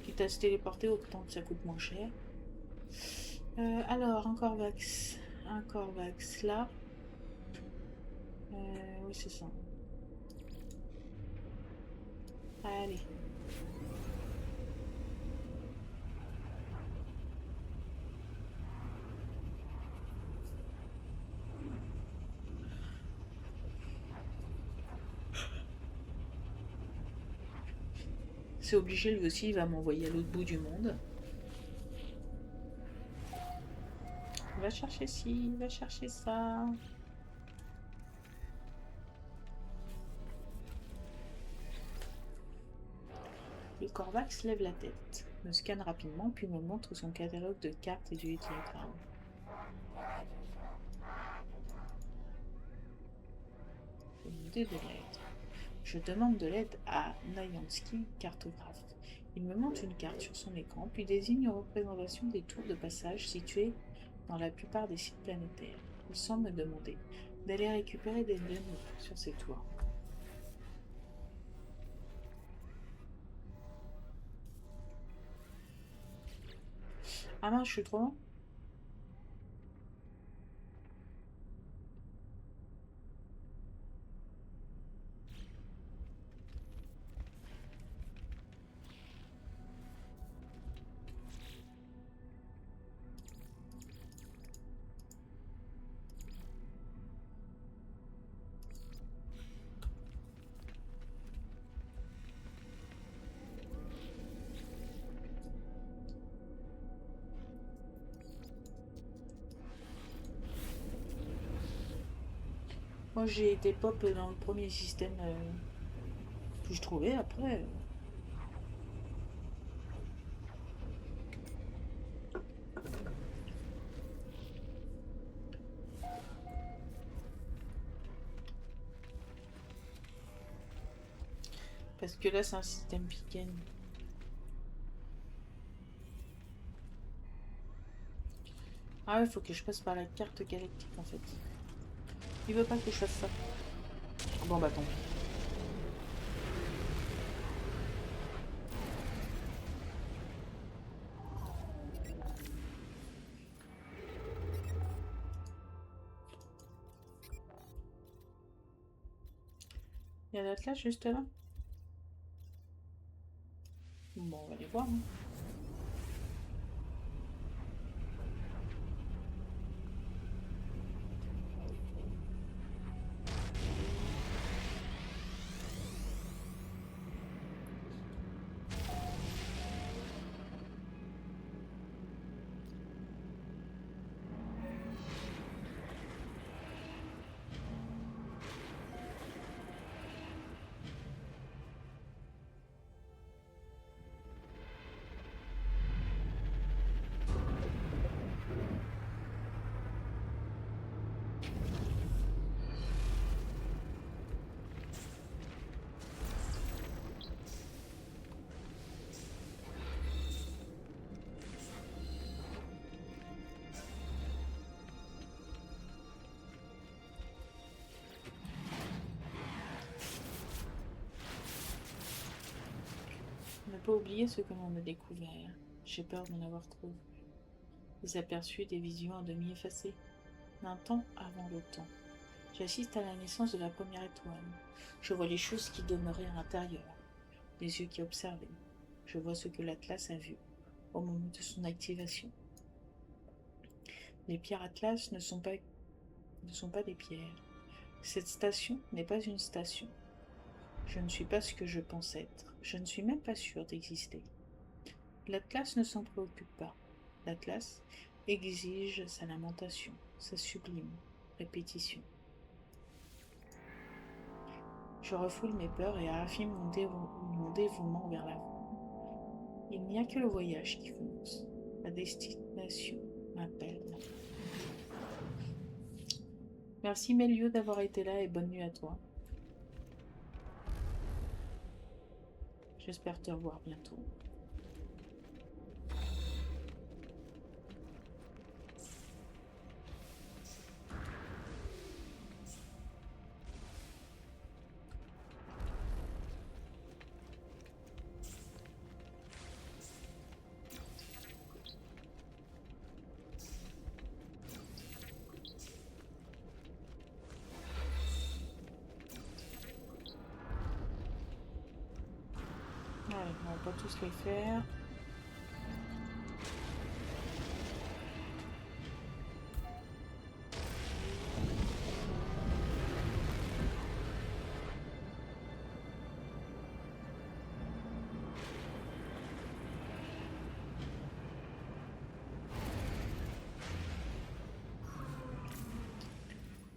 Speaker 1: Quitte à se téléporter, autant que ça coûte moins cher. Alors, un Korvax. Un Korvax là. Oui, c'est ça. Allez. C'est obligé, lui aussi, il va m'envoyer à l'autre bout du monde. Va chercher ci, va chercher ça. Le Corvax lève la tête, me scanne rapidement, puis me montre son catalogue de cartes et de diagrammes. Une idée de l'aide. Je demande de l'aide à Nayansky, cartographe. Il me montre une carte sur son écran, puis désigne une représentation des tours de passage situées dans la plupart des sites planétaires. Il semble me demander d'aller récupérer des données sur ces tours. Ah mince, je suis trop loin. Moi j'ai été pop dans le premier système que je trouvais après. Parce que là c'est un système Piken. Ah ouais, faut que je passe par la carte galactique en fait. Il veut pas que je fasse ça. Bon bah tant pis. Il y a l'Atlas juste là. Bon, on va les voir. Hein. Ne pas oublier ce que l'on a découvert. J'ai peur d'en avoir trop vu. Des aperçus, des visions à demi effacées. Un temps avant le temps. J'assiste à la naissance de la première étoile. Je vois les choses qui demeuraient à l'intérieur. Les yeux qui observaient. Je vois ce que l'Atlas a vu au moment de son activation. Les pierres Atlas ne sont pas des pierres. Cette station n'est pas une station. Je ne suis pas ce que je pense être. Je ne suis même pas sûre d'exister. L'Atlas ne s'en préoccupe pas. L'Atlas exige sa lamentation, sa sublime répétition. Je refoule mes peurs et affirme mon dévouement vers l'avant. Il n'y a que le voyage qui commence. La destination m'appelle. Merci Mélieu d'avoir été là et bonne nuit à toi. J'espère te revoir bientôt. Allez, on va pas tous les faire.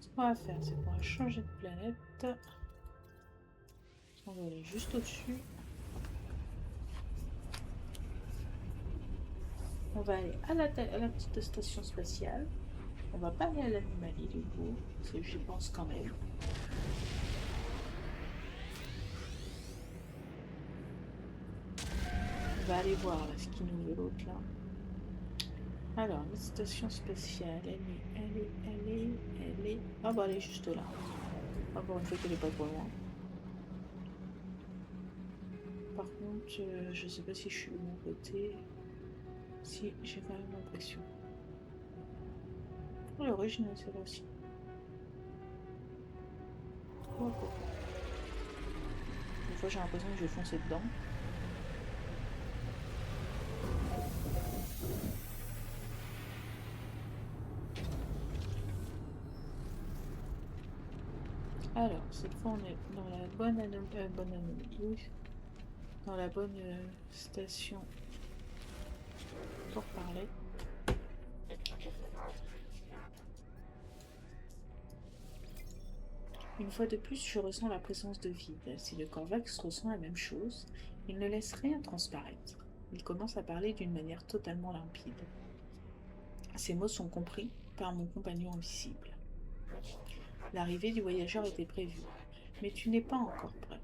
Speaker 1: Ce qu'on va faire, c'est qu'on va changer de planète. On va aller juste au-dessus. On va aller à la petite station spatiale. On va pas aller à l'anomalie du coup, j'y pense quand même. On va aller voir là, ce qui nous veut l'autre là. Alors, notre station spatiale, elle est... Ah bah elle est juste là. Encore une fois qu'elle est pas trop loin. Par contre, je sais pas si je suis de mon côté. Si, j'ai quand même l'impression. Oh, l'original, c'est là aussi. Oh, oh. Des fois, j'ai l'impression que je vais foncer dedans. Alors, cette fois, on est dans la bonne anomalie. Dans la bonne station pour parler. Une fois de plus, je ressens la présence de vide. Si le Corvax ressent la même chose, il ne laisse rien transparaître. Il commence à parler d'une manière totalement limpide. Ces mots sont compris par mon compagnon invisible. L'arrivée du voyageur était prévue, mais tu n'es pas encore prêt.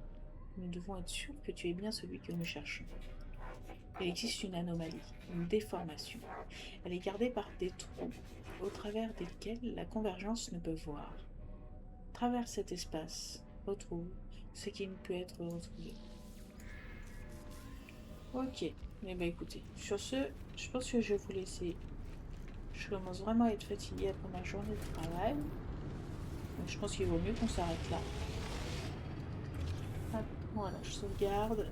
Speaker 1: Nous devons être sûrs que tu es bien celui que nous cherchons. Il existe une anomalie, une déformation. Elle est gardée par des trous, au travers desquels la convergence ne peut voir. Traverse cet espace, retrouve ce qui ne peut être retrouvé. Ok, eh bien écoutez, sur ce, je pense que je vais vous laisser. Je commence vraiment à être fatiguée après ma journée de travail. Donc je pense qu'il vaut mieux qu'on s'arrête là. Hop, voilà, je sauvegarde.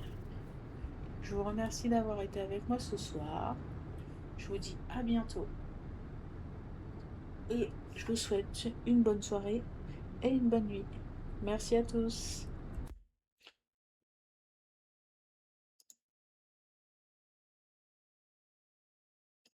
Speaker 1: Je vous remercie d'avoir été avec moi ce soir. Je vous dis à bientôt. Et je vous souhaite une bonne soirée et une bonne nuit. Merci à tous.